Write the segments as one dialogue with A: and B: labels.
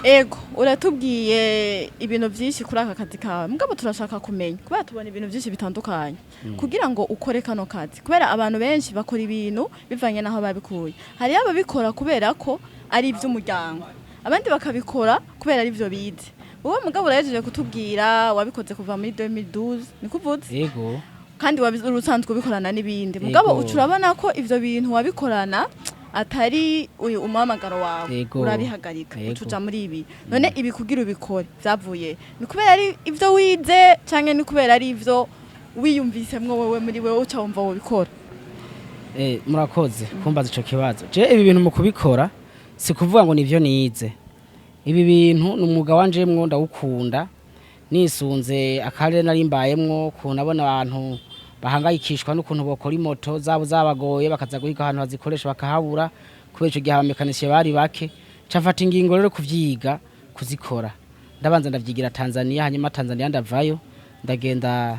A: Ego uratubwiye ibintu byinshi kuri aka kazi kawe mugabo turashaka kumenya kubera tubona ibintu byinshi bitandukanye kugira ngo ukore kano kazi kubera abantu benshi bakora ibintu bivanye naho babikuye hari ababikora kubera ko ari iby'umuryango abandi bakabikora kubera ari byo bize wowe mugabo urajeje kutubwira wabikoze kuva muri 2012 nikuvuze
B: Yego.
A: kandi wabisanzwe ubikorana n'ibindi mugabo ucurabona ko ivyo bintu wabikorana atari uyu umamagaro wawe urabihagarika utuja muri ibi none ibi kugira ubikore byavuye ni kubera ari ivyo wize canke ni kubera ari ivyo wiyumvisemwo wewe muri wewe uca wumva wo bikora
B: murakoze kumbaza ico kibazo je ibi bintu mu kubikora si kuvuga ngo nivyo nize ibi bintu n'umwuga wanje mwo ndawukunda nisunze akarere narimbayemwo kunabona abantu bahangayikishwa n'ukuntu bokora imoto zabo zabagoye bakaza guhiga ahantu bazikoresha bakahabura kubera ico gihe abamekanisye bari bake cafata ingingo rero kuvyiga kuzikora ndabanza ndavyigira Tanzania hanyuma Tanzania ndavayo ndagenda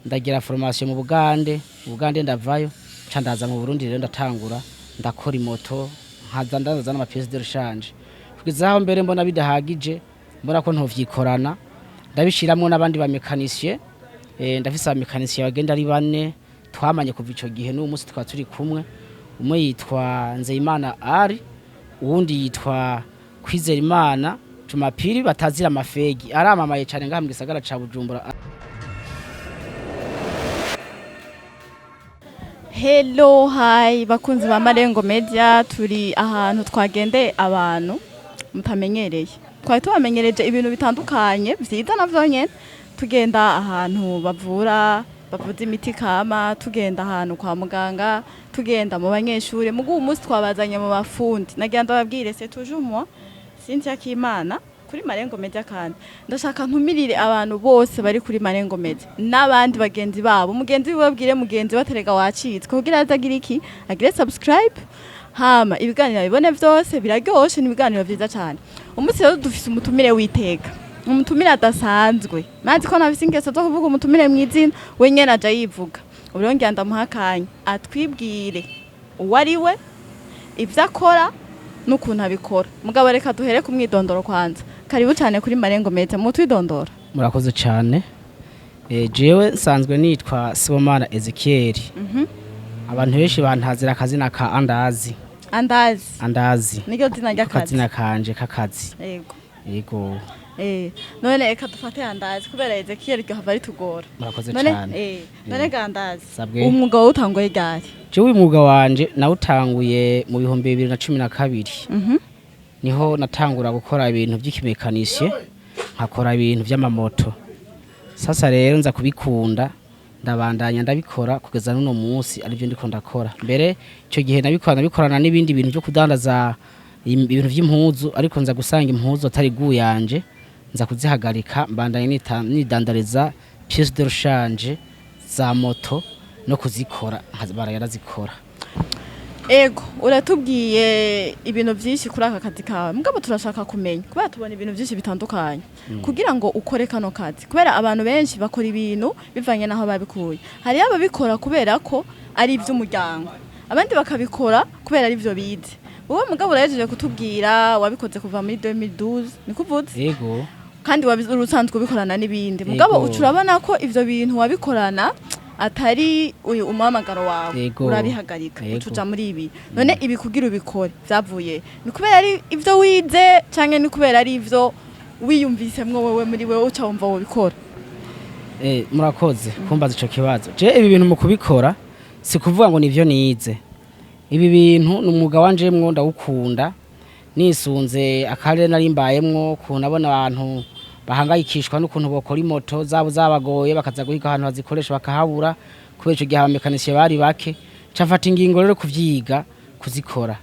B: ndagira formation mu Bugande ndavayo ca ndaza mu Burundi rero ndatangura ndakora imoto nkaza ndazana ama pièces de rechange kugeza aho mbere mbona bidahagije mbona ko ntovyikorana ndabishiramwo n'abandi bamekanisye ndafise abamekanisye bagenda ari bane twamanye kuva ico gihe n'uwo munsi twa turi kumwe umwe yitwa Nzeyimana Ari uwundi yitwa Kwizera Imana Jumapili batazira amafegi aramamaye cyane ngaha mu gisagara ca Bujumbura.
A: Hello hi bakunzi ba Marengo Media turi ahantu twagende abantu mutamenyereye twari tubamenyereje ibintu bitandukanye vyiza navyo nyene tugenda ahantu bavuza imiti kama tugenda ahantu kwa muganga tugenda mu banyeshure mugu umunsi twabazanye mu bafundi nagenda babwire c'est toujours moi Cynthia Kimana kuri Marengo Media kandi ndashaka ntumirire abantu bose bari kuri Marengo Media n'abandi bagenzi babo mugenzi babwire mugenzi baterega wacitse kugira azagira iki agire subscribe hama ibiganiro bibone vyose biraryoshe n'ibiganiro vyiza cyane umunsi rero dufise umutumire witeka umutumire adasanzwe mazi ko nafise ingeso zo kuvuga umutumire mwizina we nyene aja yivuga uburongi ndamuhakanye atwibwire uwariwe ivyo akora n'ukuntu abikora mugabo reka duhere ku mwidondoro kwanza karibu cyane kuri Marengo Media mu twidondora
B: murakoze cyane jewe nsanzwe nitwa Sibomana Ezekiel abantu benshi bantazira akazina ka Andazi niryo zina ry'akazi akazina kanje kakazi yego none reka dufate Andazi kubera Ezekiel ryo hava ritugora murakoze cyane
A: none Andazi umwuga wawe utanguye ryari
B: jewe umwuga wanje nawutanguye mu 2012 niho natangura gukora ibintu by'ikimekanisye nkakora ibintu by'amamoto sasa rero nza kubikunda ndabandanya ndabikora kugeza n'uno munsi aribyo ndiko ndakora mbere ico gihe nabikorana n'ibindi bintu byo kudandaza ibintu by'impuzu ariko nza gusanga impuzu atari guyanje nza kuzihagarika mbandanya nidandariza pièces de rechange za moto no kuzikora barazikora.
A: Ego uratubwiye ibintu byinshi kuri aka kazi kawe mugabo turashaka kumenya kubera tubona ibintu byinshi bitandukanye kugira ngo ukore kano kazi kubera abantu benshi bakora ibintu bivanye naho babikuye hari ababikora kubera ko ari iby'umuryango abandi bakabikora kubera ari byo bize wowe mugabo urajeje kutubwira wabikoze kuva muri 2012 nikuvuze
B: Yego
A: kandi wabisanzwe ubikorana n'ibindi mugabo ucurabona ko ivyo bintu wabikorana atari uyu umamagaro wawe urabihagarika utuja muri ibi none ibi kugira ubikore byavuye ni kubera ari ivyo wize canke ni kubera ari ivyo wiyumvisemwo wewe muri wewe uca wumva wo bikora
B: murakoze kumbaza ico kibazo je ibi bintu mu kubikora si kuvuga ngo nivyo nize ibi bintu n'umwuga wanje mwo ndawukunda nisunze akarere narimbayemwo kunabona abantu bahangayikishwa n'ukuntu bokora imoto zabo zabagoye bakaza guhiga ahantu bazikoresha bakahabura kubera ico gihe abamekanisye bari bake cafata ingingo rero kuvyiga kuzikora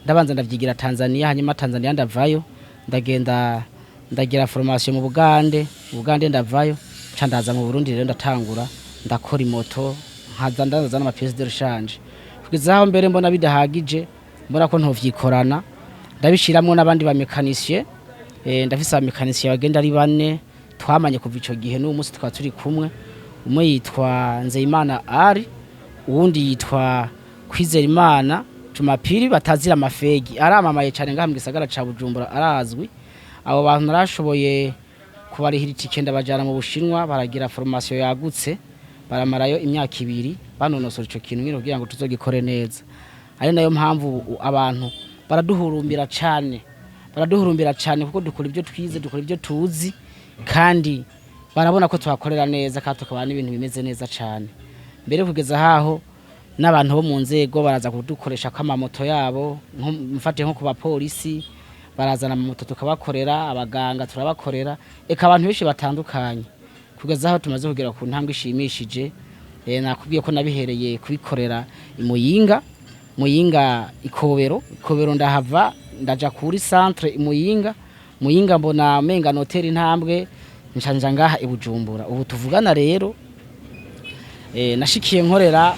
B: ndabanza ndavyigira Tanzania hanyuma Tanzania ndavayo ndagenda ndagira formation mu Bugande ndavayo ca ndaza mu Burundi rero ndatangura ndakora imoto nkaza ndazana ama pièces de rechange kugeza aho mbere mbona bidahagije mbona ko ntovyikorana ndabishiramwo n'abandi bamekanisye ndafise abamekanisye bagenda ari bane twamanye kuva ico gihe n'uwo munsi twa turi kumwe umwe yitwa Nzeyimana Ari uwundi yitwa Kwizera Imana Jumapili batazira amafegi aramamaye cyane ngaha mu gisagara ca Bujumbura arazwi abo bantu narashoboye kubarihira itike ndabajana mu Bushinwa baragira formation yagutse baramarayo imyaka 2 banonosora ico kintu ngiro kugira ngo tuzogikore neza. Ari nayo mpamvu abantu baraduhurumbira cyane kuko dukora ibyo twize dukora ibyo tuzi kandi barabona ko tuhakorera neza kandi tukabana ibintu bimeze neza cyane. Mbere kugeza haho n'abantu bo mu nzego baraza kudukoresha k'amamoto yabo mfate nko ku bapolisi barazana amamoto tukabakorera abaganga turabakorera eka abantu benshi batandukanye kugeza aho tumaze kugera ku ntambwe ishimishije. Nakubwiye ko nabihereye kubikorera imuyinga ikobero ndahava ndaja kuri centre imuyinga mbona menga hotel intambwe nshanja ngaha ibujumbura. Ubu tuvugana rero nashikiye nkorera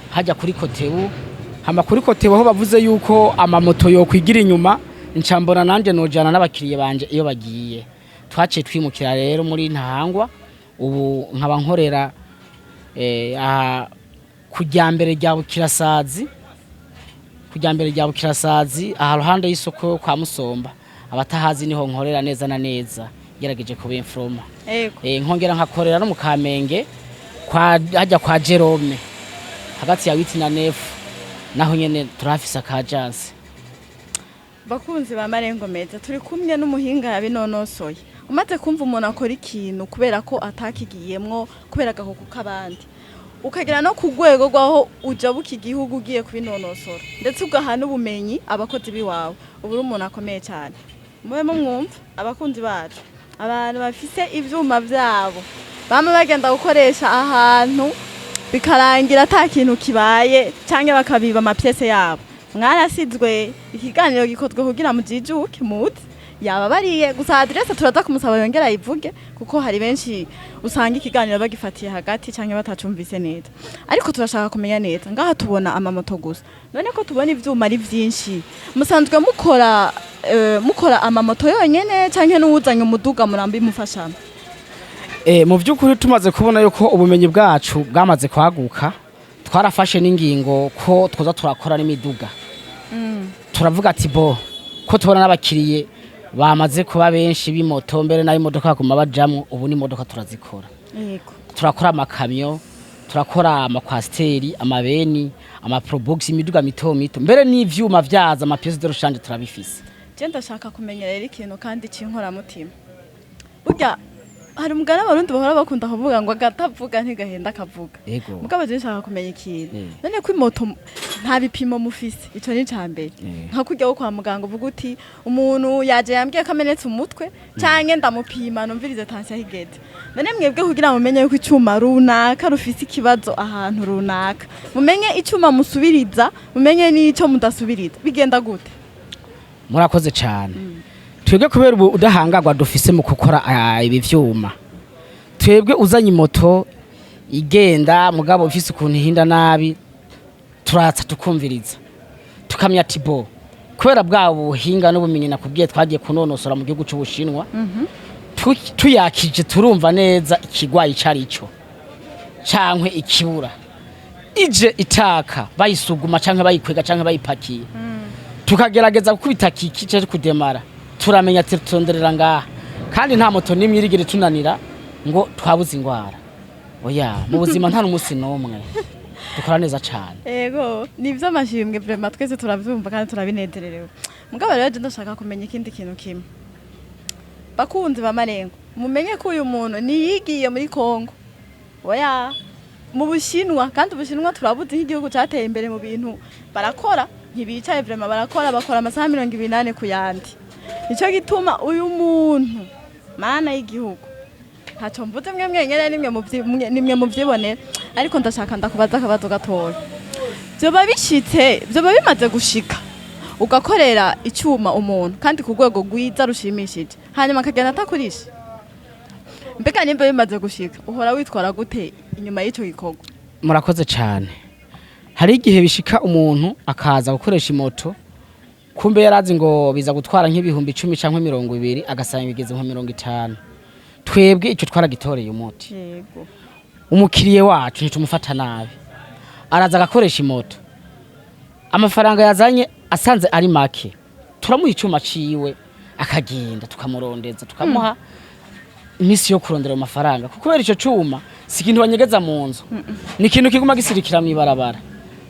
B: hajya kuri kotebu kuri kotebu aho bavuze yuko amamoto yo kwigira inyuma ncambona nanje nojana n'abakiriye banje iyo bagiye twaciye twimukira rero muri Ntahangwa. Ubu nkaba nkorera kujyambere rya Bukirasazi aha ruhande y'isoko kwa Musomba. Abatahazi niho nkorera neza na neza gerageje kubimfroma. Nkongera nkakorera no mu Kamenge hajya kwa Jerome hagati ya 8 na 9 naho nyene turafisa kajanse.
A: Bakunzi ba Marengo Media turi kumwe n'umuhinga yabinonosoye. Umaze kumva umuntu akora ikintu kubera ko atakigiyemwo kubera gahoko kabandi ukagira no ku rwego rwaho uja buki gihugu ugiye kubinonosora ndetse ugahana ubumenyi abakozi biwawe ubu umuntu akomeye cyane. Mube mwumva abakunzi bacu abantu bafise ivyuma vyabo bamwe bagenda gukoresha ahantu bikarangira atakintu kibaye canke bakabiba amapiese yabo. Mwarasizwe ikiganiro gikozwe kugira mujijuke muti yaba bariye gusa adresse turaza kumusaba yongera ivuge kuko hari benshi usanga ikiganiro bagifatiye hagati canke batacumvise neza. Ariko turashaka kumenya neza ngaha tubona amamoto gusa none ko tubona ivyuma ari vyinshi musanzwe mukora amamoto yonyene canke n'uwuzanye umuduga murambi mufashana.
B: Mu byukuri tumaze kubona yuko ubumenyi bwacu bwamaze kwaguka twarafashe n'ingingo ko twoza turakora n'imiduga. Turavuga ati bo ko tubona n'abakiriye bamaze kuba benshi b'imoto mbere nayo imodoka kuma bajamwe ubu ni imodoka turazikora. Turakora amakamyo turakora amakwasteri amabeni amaprobox imiduga mito mbere n'ivyuma vyaza amapiece de rechange turabifise.
A: Je ndashaka kumenyera rero ikintu kandi cinkora mutima burya hari umugana abarundi bahora bakunda kuvuga ngo agatavuga ntigahenda akavuga. Mugabo je nshaka kumenya ikintu none ko imoto nta bipimo mufise ico ni cambere nka kujya kwa muganga uvuga uti umuntu yaje yambwiye kamenetse umutwe canke ndamupima numvirize tension higeze. None mwebwe kugira mumenye yuko icuma runaka rufise ikibazo ahantu runaka mumenye icuma musubiriza mumenye n'ico mudasubiriza bigenda gute?
B: Murakoze cyane. Twebwe kubera ubu udahangagwa dufise mu gukora ibi vyuma. Twebwe uzanye moto igenda mugabo ufise ukuntu hinda nabi turatsa tukumviriza tukamya tibo kubera bwabo hinga n'ubumenyi nakubwiye twagiye kunonosora mu gihugu cy'Ubushinwa. Tuyakije turumva neza ikigwayi carico cankwe ikibura ije itaka bayisuguma canke bayikwega canke bayipakiye tukagerageza gukubita kikice kudemara turamenya tutonderera ngaha kandi nta moto nimwe irigire tunanira ngo twabuze ingwara. Oya mu buzima nta n'umusi nomwe dukora neza cyane. Nivyo amashimwe vraiment twese turavyumva kandi turabinezererewe. Mugabo rero je ndashaka kumenya ikindi kintu kimwe. Bakunzi ba Marengo mumenye ko uyu muntu niyigiye muri Kongo. Oya mu Bushinwa kandi Ubushinwa turabuze nk'igihugu cyateye imbere mu bintu barakora ntibicaye vraiment bakora amasaha 28 ku yandi. Nico gituma uyu muntu mana y'igihugu ntaco mvuze mwenyene nimwe muvyibonera ariko ndashaka ndakubaza akabazo gatoya. Byoba bishitse byoba bimaze gushika ugakorera icyuma umuntu kandi ku rwego rwiza rushimishije hanyuma akagenda atakurisha. Mbega nimba bimaze gushika uhora witwara gute inyuma y'ico gikorwa? Murakoze cyane. Hari igihe bishika umuntu akaza gukoresha imoto kumbe yarazi ngo biza gutwara nk'ibihumbi 10 canke 20 agasanga bigeze nko 50. Twebwe ico twaragitoreye umuti. Umukiriye wacu ntitumufata nabi. Araza agakoresha imoto. Amafaranga yazanye asanze ari make. Turamuha icuma ciwe akagenda tukamurondeza tukamuha imisi yo kurondera amafaranga kuko kubera ico cuma si ikintu banyegeza mu nzu ni ikintu kiguma gisirikira mw'ibarabara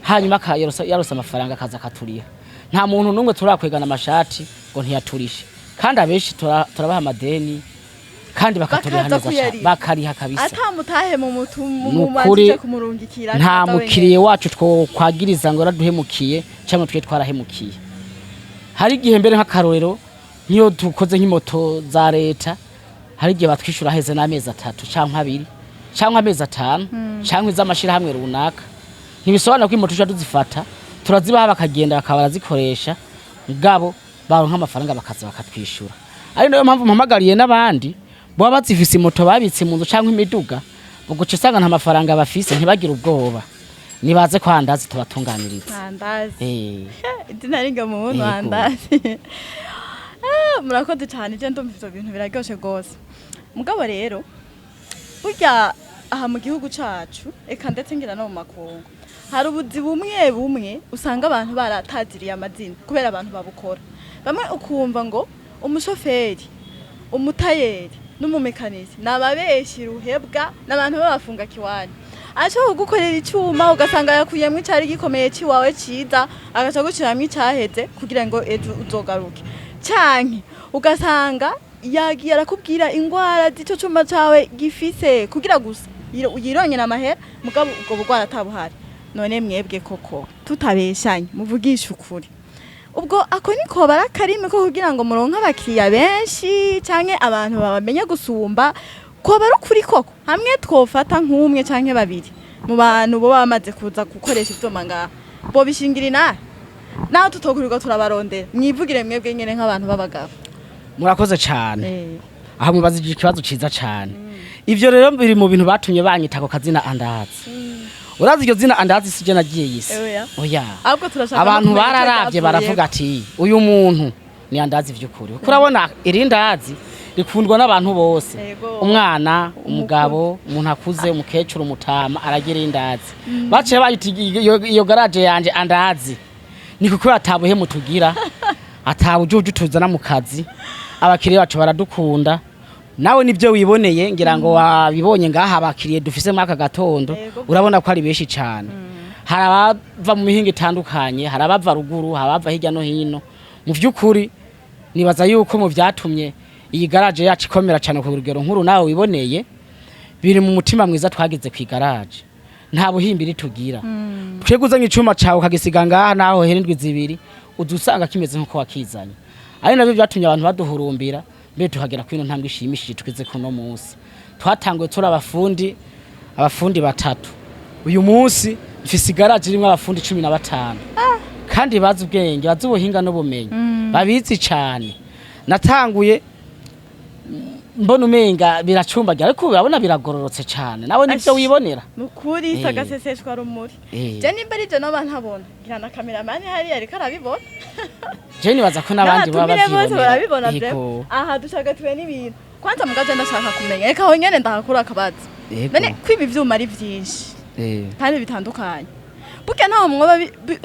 B: hanyuma yarosa amafaranga akaza akaturiha nta muntu n'umwe turakwegana amashati ngo ntiyaturishe kandi abenshi turabaha amadeni kandi bakaturiha neza cyane bakariha kabisa
A: atamutahe mu mutumumazije kumurungikira
B: nta mukiriye wacu twokwagiriza ngo raduhemukiye cyangwa twe twarahemukiye hari igihe mbere nk'akarorero niyo dukoze nk'imoto za leta hari igihe batwishura heze n'amezi 3 cyangwa 2 cyangwa amezi 5 cyangwa iz'amashira hamwe runaka ntibisobanura ko imoto duzifata turazibaha bakagenda bakaba barazikoresha ngabo baronka amafaranga bakaza bakatwishura ari nayo mpamvu mpamagariye n'abandi bo bazifise imoto babitse mu nzu cyangwa imiduga uguca usanga nta mafaranga bafise ntibagira ubwoba nibaze ko andazi tubatunganiriza
A: andazi dinaringa mu muntu andazi murakoze cyane je ndumva ivyo bintu biraryoshe gose mugabo rero burya aha mu gihugu cacu eka ndetse ngira no mu makungu hari ubuzi bumwe usanga abantu barataziriye amazina kubera abantu babukora bamwe ukumva ngo umushoferi umutayeri n'umumekanisi nababeshi ruhebwa n'abantu babafunga kiwani acho gukorera icuma ugasanga yakuyemwe cyari gikomeye ciwawe ciza agaca guciramwe icyaheze kugira ngo ejo uzogaruke canke ugasanga yagiye arakubwira ingwara z'ico cuma cawe gifise kugira gusa yironye namahera mugabo ubwo bugwara atabuhari none mwebwe koko tutabeshanye muvugisha ukuri ubwo ako niko barakarime ko kugira ngo muronka abakiriya benshi canke abantu babamenye gusumba ko barukuri koko hamwe twofata nk'umwe canke babiri mu bantu bo bamaze kuza gukoresha ivyuma ngaha bo bishingira naho tutokurirwa turabarondera mwivugire mwebwe nyene nk'abantu babagabo
B: murakoze cyane aho mubazije ikibazo ciza cyane ivyo rero biri mu bintu batumye banyita ko kazina andazi urazi iryo zina andazi sije nagiye yise oya abantu bararavye baravuga ati uyu muntu ni andazi vy'ukuri kuko urabona irindazi rikundwa n'abantu bose umwana umugabo umuntu akuze umukecuru umutama aragira indazi baciye bayita iyo garage yanje andazi ni kuko atabuhe mutugira atabujuje tuzana mu kazi abakiriye bacu baradukunda nawe nivyo wiboneye ngira ngo wabibonye ngaha abakiriye dufise mwaka gatondo urabona ko ari beshi cyane harabava mu mihinga itandukanye harabava ruguru harabava hirya no hino mu vy'ukuri nibaza yuko mu vyatumye iyi garage yacu ikomera cyane ku rugero nkuru nawe wiboneye biri mu mutima mwiza twagize ku garage nta buhimbiri tugira tweguzanye icuma cawe kagisiga ngaha naho herindwi zibiri udusanga kimeze nkuko wakizanye ari nabyo byatumye abantu baduhurumbira mbe tuhagera kwino ntambwe ishimishije twize kuno munsi twatanguye tura abafundi 3 uyu munsi mfise garage rimwe abafundi 15 kandi bazi ubwenge bazi ubuhinga n'ubumenyi babizi cyane natanguye mbona umenga biracumbagira ariko urabona biragororotse cyane nawe nivyo wibonera
A: nukuri sagaseseshwa rumuri je nimba rije no bantabona ngira na cameraman hari ariko arabibona je nibaza ko nabandi baba barabibona aha dushagatiwe n'ibintu kwanza mugaje ndashaka kumenya reka ho nyene ndahakura akabaza none kwiba ivyuma ari vyinshi kandi bitandukanye buke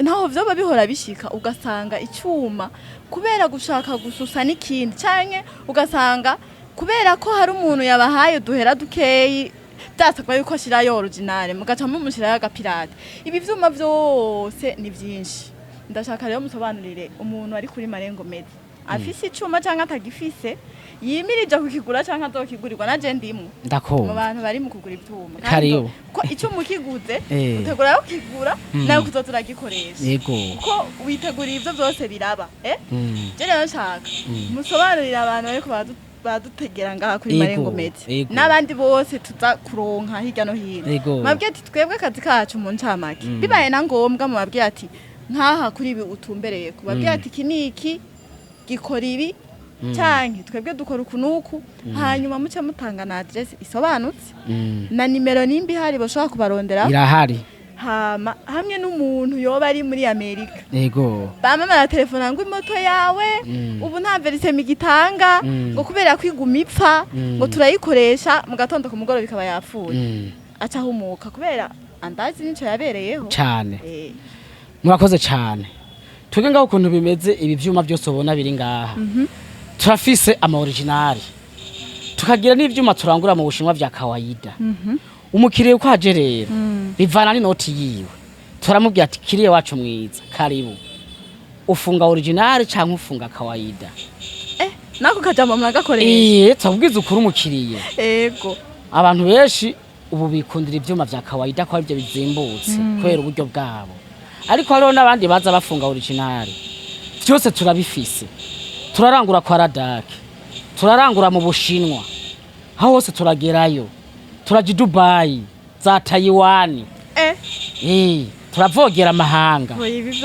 A: naho vyoba bihora bishika ugasanga icyuma kubera gushaka gususa n'ikindi canke ugasanga kubera ko hari umuntu yabahaye duhera dukeyi byasakwa yuko shirayo original mugaca mumushirayo agapirate ibi vyuma vyose ni vyinshi ndashaka rero musobanurire umuntu ari kuri Marengo Media afise icuma canke atagifise yimirije kukigura canke azokigurirwa naje ndimwe
B: ndako
A: mu bantu bari mu kugura ivyuma
B: kariyo
A: ko icuma ukiguze utegura kukigura nawe kuzotura gikoresha
B: yego
A: ko witegura ivyo vyose biraba je rero nshaka musobanurire abantu ariko badutegera ngaha kuri Marengo Media n'abandi bose tuza kuronka hirya no hino mabwiye ati twebwe kazi kacu mu ncamake bibaye na ngombwa mu mabwiye ati nkaha kuri ibi utumbereye kubabwiye ati kiniki gikora ibi canke twebwe dukora ukunuku hanyuma muce mutanga na address isobanutse na nimero nimbi hari boshobora kubarondera
B: irahari
A: hama hamwe n'umuntu yoba ari muri Amerika
B: yego
A: bama mara telefone ngo imoto yawe ubu nta verise migitanga ngo kubera kwiguma ipfa ngo turayikoresha mu gatondo ku mugoro bikaba yapfuye aca humuka kubera andazi nico yabereyeho
B: cyane murakoze cyane twege ngaho ukuntu bimeze ibi vyuma byose ubona biri ngaha turafise ama original tukagira n'ivyuma turangura mu Bushinwa vya kawaida umukiriye uko aje rero bivana n'inoti yiwe turamubwira ati kiriye wacu mwiza karibu ufunga original canke ufunga kawaida
A: nako kajambo muragakoresha
B: tubwiza ukuri umukiriye
A: ego
B: abantu benshi ubu bikundira ivyuma vya kawaida ko arivyo bizimbutse kubera uburyo bwabo ariko hariho n'abandi baza bafunga original byose turabifise turarangura kwa radake turarangura mu Bushinwa aho hose turagerayo turaji Dubai za Taiwan turavogera amahanga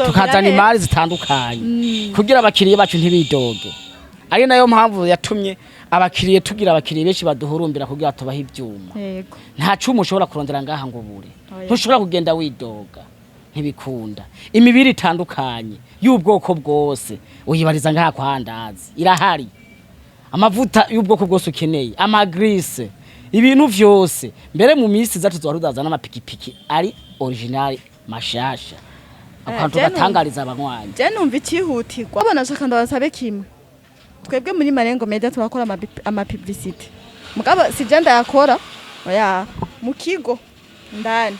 B: tukazana imari zitandukanye kugira abakiriye bacu ntibidoge ari nayo mpamvu yatumye abakiriye tugira abakiriye benshi baduhurumbira kugira tubaha ivyuma nta cyuma ushobora kurondera ngaha ngo bure ntushobora kugenda widoga ntibikunda imibiri itandukanye y'ubwoko bwose uyibariza ngaha kwa handazi irahari amavuta y'ubwoko bwose ukeneye amagrise ibintu vyose mbere mu minsi zacu zwarudaza n'amapikipiki ari original mashasha akantu batangariza abanywanyi
A: je numva ikihutirwa abona shaka ndabasabe kimwe twebwe muri Marengo Media turakora ama publicity mugabo sijenda yakora oya mu kigo ndani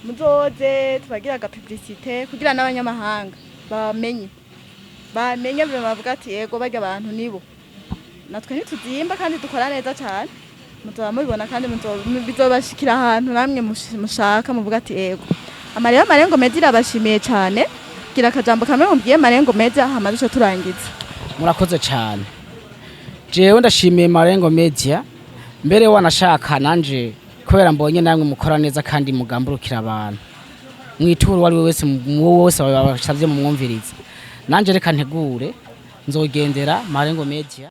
A: muzoze tubagira aga publicité kugira n'abanyamahanga bamenye byo bavuga ati yego barya abantu nibo natwe ntituzimba kandi dukora neza cyane muzoba mubibona kandi bizobashikira ahantu namwe mushaka muvuga ati yego amarira Marengo Media irabashimiye cyane gira akajambo kamwe mubwiye Marengo Media hamaze turangiza
B: murakoze cyane jewe ndashimiye Marengo Media mbere wanashaka nanje kubera mbonye namwe mukora neza kandi mugamburukira abantu mwituru wari wese babashavye mu mwumviriza nanje reka ntegure nzogendera Marengo Media